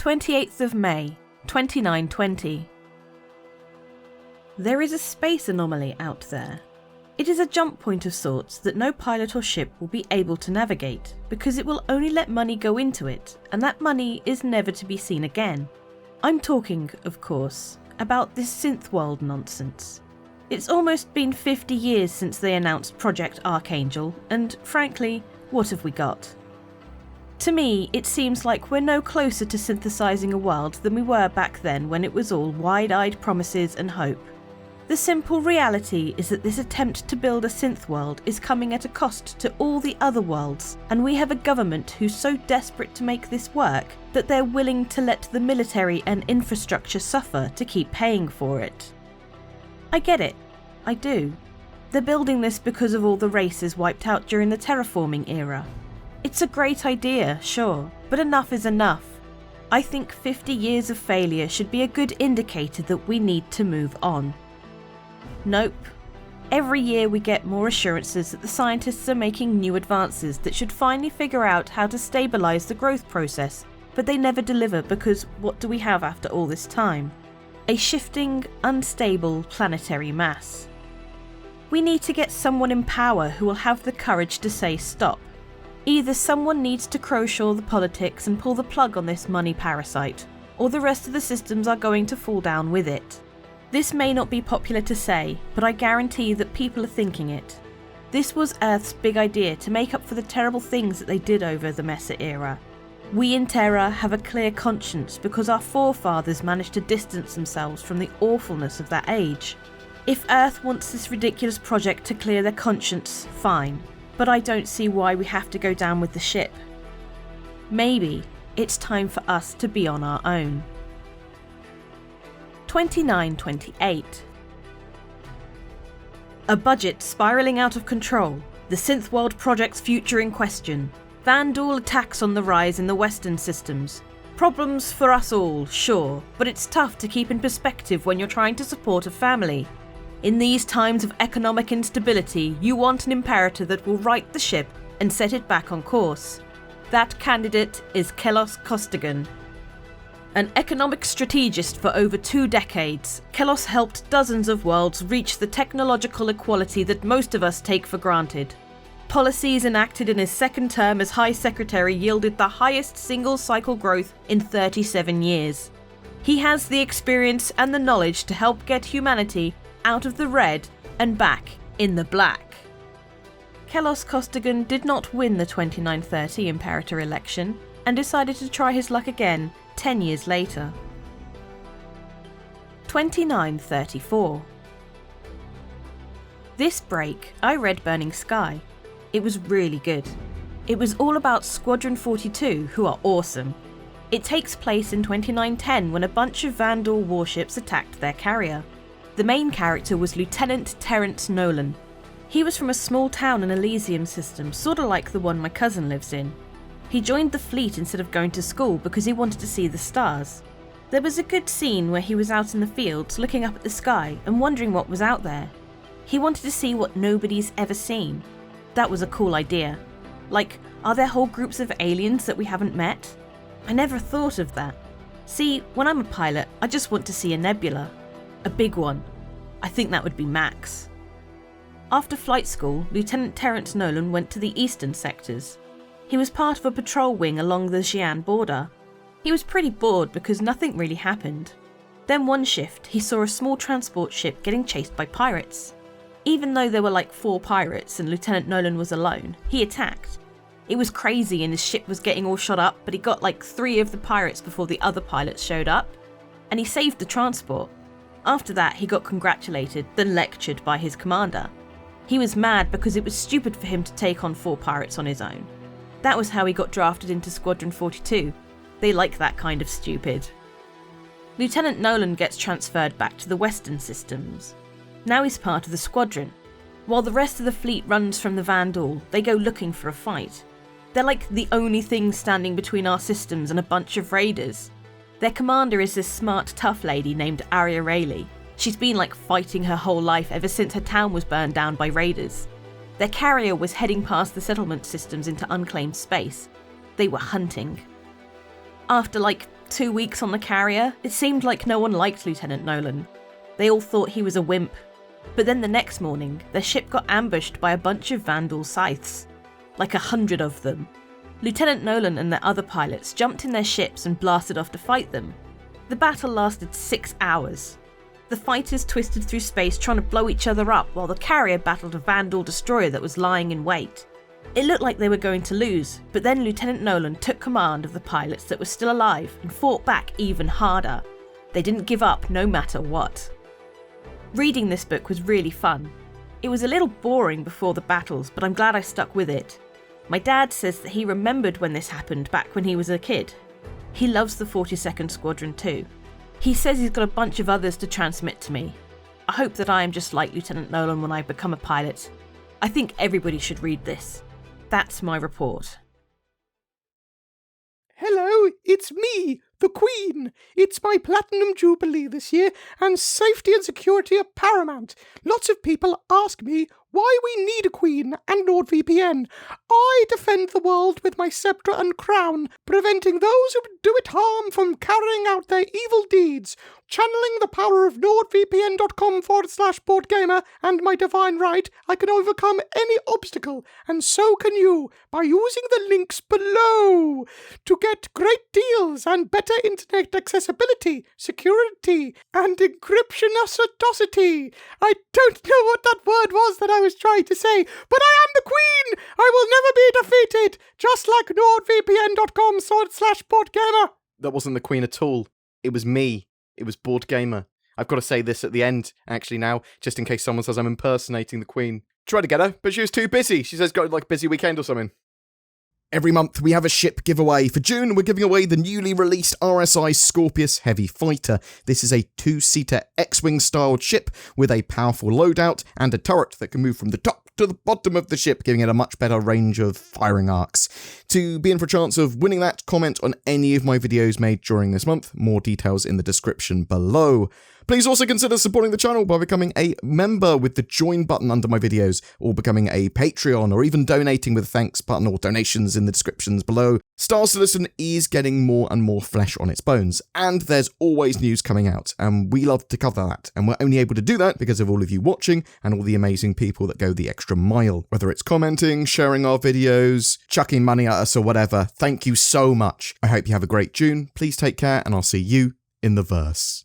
28th of May, 2920. There is a space anomaly out there. It is a jump point of sorts that no pilot or ship will be able to navigate because it will only let money go into it, and that money is never to be seen again. I'm talking, of course, about this Synthworld nonsense. It's almost been 50 years since they announced Project Archangel, and frankly, what have we got? To me, it seems like we're no closer to synthesizing a world than we were back then when it was all wide-eyed promises and hope. The simple reality is that this attempt to build a synth world is coming at a cost to all the other worlds, and we have a government who's so desperate to make this work that they're willing to let the military and infrastructure suffer to keep paying for it. I get it. I do. They're building this because of all the races wiped out during the terraforming era. It's a great idea, sure, but enough is enough. I think 50 years of failure should be a good indicator that we need to move on. Nope. Every year we get more assurances that the scientists are making new advances that should finally figure out how to stabilise the growth process, but they never deliver because what do we have after all this time? A shifting, unstable planetary mass. We need to get someone in power who will have the courage to say stop. Either someone needs to crowshaw the politics and pull the plug on this money parasite, or the rest of the systems are going to fall down with it. This may not be popular to say, but I guarantee that people are thinking it. This was Earth's big idea to make up for the terrible things that they did over the Mesa era. We in Terra have a clear conscience because our forefathers managed to distance themselves from the awfulness of that age. If Earth wants this ridiculous project to clear their conscience, fine. But I don't see why we have to go down with the ship. Maybe it's time for us to be on our own. 2928. A budget spiralling out of control. The Synthworld project's future in question. Vandal attacks on the rise in the Western systems. Problems for us all, sure, but it's tough to keep in perspective when you're trying to support a family. In these times of economic instability, you want an imperator that will right the ship and set it back on course. That candidate is Kelos Costigan. An economic strategist for over 2 decades, Kelos helped dozens of worlds reach the technological equality that most of us take for granted. Policies enacted in his second term as High Secretary yielded the highest single-cycle growth in 37 years. He has the experience and the knowledge to help get humanity out of the red and back in the black. Kelos Costigan did not win the 2930 Imperator election and decided to try his luck again 10 years later. 2934. This break, I read Burning Sky. It was really good. It was all about Squadron 42, who are awesome. It takes place in 2910 when a bunch of Vandal warships attacked their carrier. The main character was Lieutenant Terrence Nolan. He was from a small town in Elysium system, sort of like the one my cousin lives in. He joined the fleet instead of going to school because he wanted to see the stars. There was a good scene where he was out in the fields looking up at the sky and wondering what was out there. He wanted to see what nobody's ever seen. That was a cool idea. Like, are there whole groups of aliens that we haven't met? I never thought of that. See, when I'm a pilot, I just want to see a nebula. A big one. I think that would be Max. After flight school, Lieutenant Terrence Nolan went to the eastern sectors. He was part of a patrol wing along the Xi'an border. He was pretty bored because nothing really happened. Then one shift, he saw a small transport ship getting chased by pirates. Even though there were like 4 pirates and Lieutenant Nolan was alone, he attacked. It was crazy and his ship was getting all shot up, but he got like 3 of the pirates before the other pilots showed up, and he saved the transport. After that, he got congratulated, then lectured by his commander. He was mad because it was stupid for him to take on 4 pirates on his own. That was how he got drafted into Squadron 42. They like that kind of stupid. Lieutenant Nolan gets transferred back to the Western systems. Now he's part of the Squadron. While the rest of the fleet runs from the Vandal, they go looking for a fight. They're like the only thing standing between our systems and a bunch of raiders. Their commander is this smart, tough lady named Arya Rayleigh. She's been like fighting her whole life ever since her town was burned down by raiders. Their carrier was heading past the settlement systems into unclaimed space. They were hunting. After like 2 weeks on the carrier, it seemed like no one liked Lieutenant Nolan. They all thought he was a wimp. But then the next morning, their ship got ambushed by a bunch of Vandal scythes. Like 100 of them. Lieutenant Nolan and their other pilots jumped in their ships and blasted off to fight them. The battle lasted 6 hours. The fighters twisted through space trying to blow each other up while the carrier battled a Vandal destroyer that was lying in wait. It looked like they were going to lose, but then Lieutenant Nolan took command of the pilots that were still alive and fought back even harder. They didn't give up no matter what. Reading this book was really fun. It was a little boring before the battles, but I'm glad I stuck with it. My dad says that he remembered when this happened back when he was a kid. He loves the 42nd Squadron too. He says he's got a bunch of others to transmit to me. I hope that I am just like Lieutenant Nolan when I become a pilot. I think everybody should read this. That's my report. Hello, it's me, the Queen. It's my Platinum Jubilee this year, and safety and security are paramount. Lots of people ask me why we need a Queen and NordVPN. I defend the world with my sceptre and crown, preventing those who do it harm from carrying out their evil deeds. Channeling the power of nordvpn.com/BoredGamer and my divine right, I can overcome any obstacle, and so can you, by using the links below to get great deals and better internet accessibility, security, and encryption acidity. I don't know what that word was that I was trying to say, but I am the Queen! I will never be defeated, just like nordvpn.com/BoredGamer. That wasn't the Queen at all. It was me. It was BoredGamer. I've got to say this at the end, actually now, just in case someone says I'm impersonating the Queen. Tried to get her, but she was too busy. She says got like a busy weekend or something. Every month we have a ship giveaway. For June, we're giving away the newly released RSI Scorpius Heavy Fighter. This is a 2-seater X-Wing styled ship with a powerful loadout and a turret that can move from the top to the bottom of the ship, giving it a much better range of firing arcs. To be in for a chance of winning that, comment on any of my videos made during this month. More details in the description below. Please also consider supporting the channel by becoming a member with the join button under my videos, or becoming a Patreon, or even donating with a thanks button or donations in the descriptions below. Star Citizen is getting more and more flesh on its bones, and there's always news coming out, and we love to cover that, and we're only able to do that because of all of you watching and all the amazing people that go the extra mile. Whether it's commenting, sharing our videos, chucking money at us or whatever, thank you so much. I hope you have a great June, please take care, and I'll see you in the verse.